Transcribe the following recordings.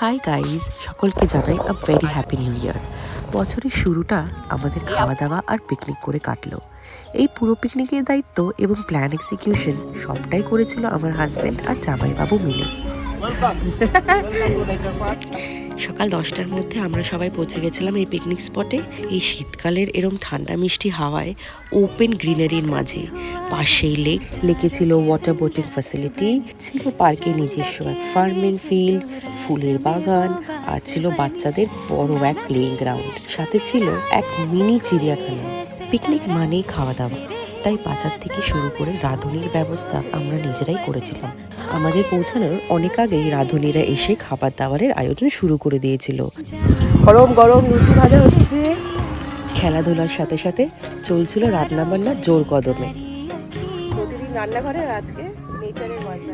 Hi guys, সকলকে জানাই a very happy new year. বছরের শুরুটা আমাদের খাওয়া দাওয়া আর পিকনিক করে কাটলো। এই পুরো পিকনিকের দায়িত্ব এবং প্ল্যান এক্সিকিউশন সবটাই করেছিল আমার হাজব্যান্ড আর জামাইবাবু মিলে। সকাল 10টার মধ্যে আমরা সবাই পৌঁছে গেছিলাম এই পিকনিক স্পটে। এই শীতকালের এরম ঠান্ডা মিষ্টি হাওয়ায় ওপেন গ্রিনারির মাঝে পাশেই লেকে ছিল ওয়াটার বোটিং ফ্যাসিলিটি, ছিল পার্কে নিজস্ব এক ফার্মিং ফিল্ড, ফুলের বাগান, আর ছিল বাচ্চাদের বড় এক প্লেইং গ্রাউন্ড, সাথে ছিল এক মিনি চিড়িয়াখানা। পিকনিক মানেই খাওয়া দাওয়া, তাই বাজার থেকে শুরু করে রাঁধুনির ব্যবস্থা আমরা নিজেরাই করেছিলাম। আমাদের পৌঁছানোর অনেক আগেই রাঁধুনিরা এসে খাবার দাবারের আয়োজন শুরু করে দিয়েছিল। গরম গরম লুচি ভাজা হচ্ছে, খেলাধুলার সাথে সাথে চলছিল রান্না বান্না জোর কদমে। প্রতিদিন রান্নাঘরে আজকে নেচারের মজা।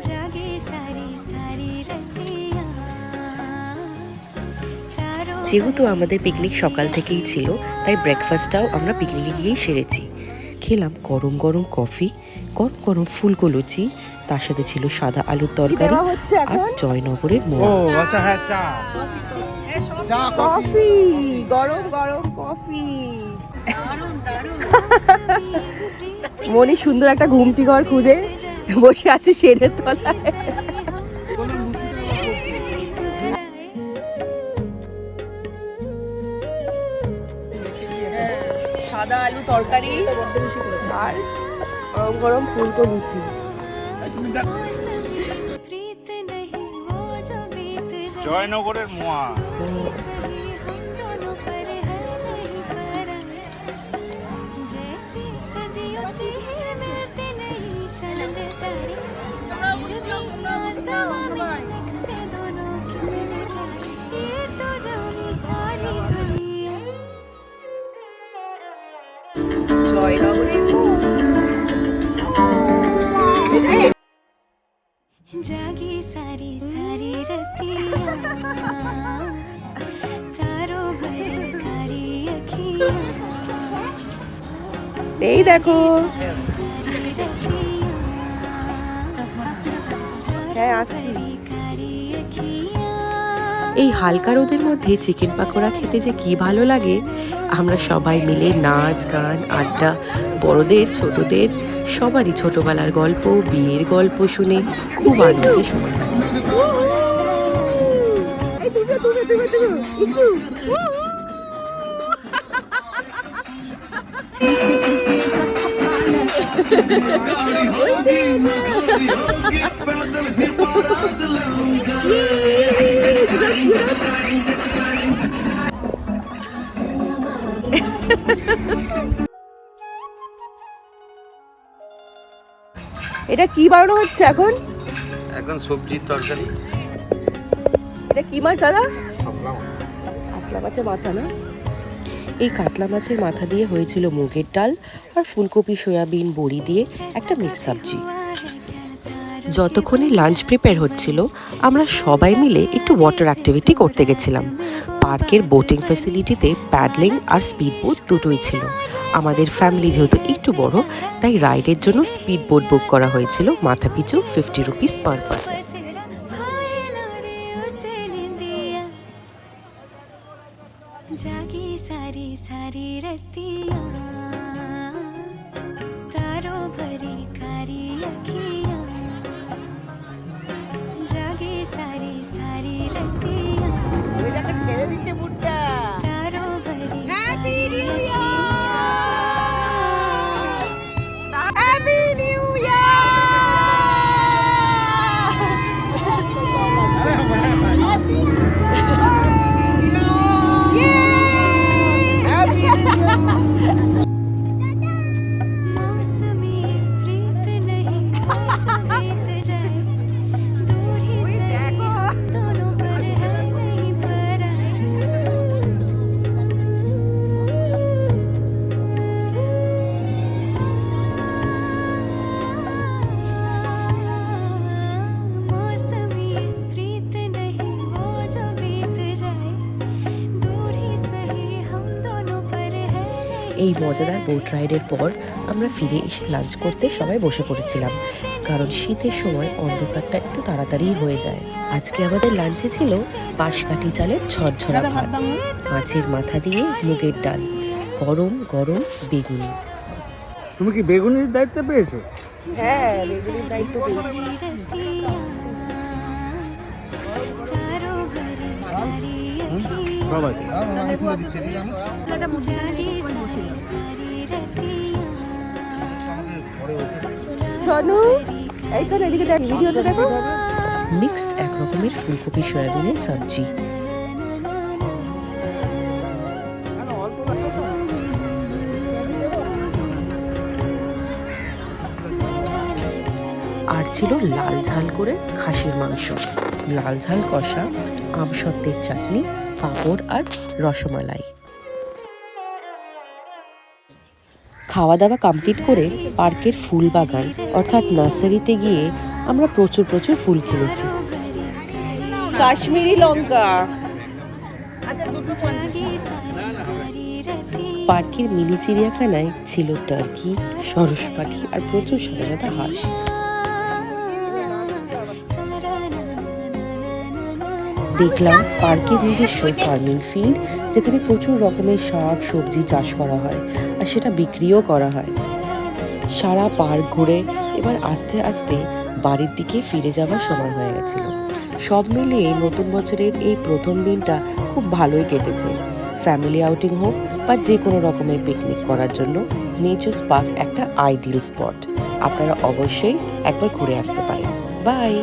যেহেতু আমাদের পিকনিক সকাল থেকেই ছিল, তাই ব্রেকফাস্টটাও আমরা পিকনিকে গিয়েই সেরেছি। খেলাম গরম গরম কফি, গরম গরম ফুলকো লুচি, তার সাথে ছিল সাদা আলুর তরকারি আর জয়নগরের মোয়া। কফি, গরম গরম কফি। মনি সুন্দর একটা ঘুমচি ঘর খুঁজে বসে আছে শেডের তলায়। সাদা আলু তরকারি আর গরম গরম ফুলকো লুচি। জয়নগরের মোয়া। जागी सारी सारी रतियां तारों भरी कारी अखियां। এই দেখো, হ্যাঁ আসছি। এই হালকা রোদের মধ্যে চিকেন পাকোড়া খেতে যে কি ভালো লাগে। আমরা সবাই মিলে নাচ গান আড্ডা, বড়দের ছোটদের সবারই ছোটবেলার গল্প, বিয়ের গল্প শুনে খুব আনন্দে সময় কাটিয়েছি। এটা কি বানানো হচ্ছে এখন? এখন সবজির তরকারি। এটা কি মাছ দাদা? কাতলা মাছের মাথা না? এই কাতলা মাছের মাথা দিয়ে হয়েছিল মুগের ডাল আর ফুলকপি সয়াবিন বড়ি দিয়ে একটা মিক্স সবজি। যতক্ষণে লাঞ্চ প্রিপেয়ার হচ্ছিল, আমরা সবাই মিলে একটু ওয়াটার অ্যাক্টিভিটি করতে গেছিলাম। পার্কের বোটিং ফ্যাসিলিটিতে প্যাডলিং আর স্পিড বোট দুটোই ছিল। আমাদের ফ্যামিলি যেহেতু একটু বড়, তাই রাইডের জন্য স্পিড বোট বুক করা হয়েছিল মাথাপিছু 50 রুপিস পার পারসন। जागी सारी सारी रतियां तारों भरी कारी अखियां। जागी सारी सारी रतियां तारों भरी happy new year, happy new year. এই মজাদার বোট রাইডের পর আমরা ফিরে এসে লাঞ্চ করতে সবাই বসে পড়েছিলাম, কারণ শীতের সময় অন্ধকারটা একটু তাড়াতাড়ি হয়ে যায়। আজকে আমাদের লাঞ্চে ছিল বাঁশকাঠি চালের ঝরঝরা ভাত, মাছের মাথা দিয়ে মুগের ডাল, গরম গরম বেগুনি। তুমি কি বেগুনির দায়িত্ব পেয়েছো? হ্যাঁ, বেগুনির দায়িত্ব পেয়েছি। तारों भरी कारी अखियाँ সবাই जागी सारी सारी रतियाँ ছনু, এই ছনু এদিকে দেখ, ভিডিওতে দেখো। মিক্সড এক রকমের ফুলকপি সয়াবিনের সবজি। আর ছিল লাল ঝাল করে খাসির মাংস, লাল ঝাল কষা, আমসত্ত্বের চাটনি, পাঁপড় আর রসমালাই। খাওয়া দাওয়া কমপ্লিট করে পার্কের ফুল বাগান অর্থাৎ নার্সারিতে গিয়ে আমরা প্রচুর ফুল কিনেছি। কাশ্মীরি লঙ্কা। जागी सारी रतियाँ পার্কের মিনি চিড়িয়াখানায় ছিল টার্কি, সরস পাখি আর প্রচুর সাদা সাদা হাঁস। দেখলাম পার্কের নিজস্ব ফার্মিং ফিল্ড, যেখানে প্রচুর রকমের শাক সবজি চাষ করা হয় আর সেটা বিক্রিও করা হয়। সারা পার্ক ঘুরে এবার আস্তে আস্তে বাড়ির দিকে ফিরে যাওয়ার সময় হয়ে গেছিল। সব মিলিয়ে নতুন বছরের এই প্রথম দিনটা খুব ভালোই কেটেছে। ফ্যামিলি আউটিং হোক বা যে কোনো রকমের পিকনিক করার জন্য নেচার্স পার্ক একটা আইডিয়াল স্পট। আপনারা অবশ্যই একবার ঘুরে আসতে পারেন। বাই।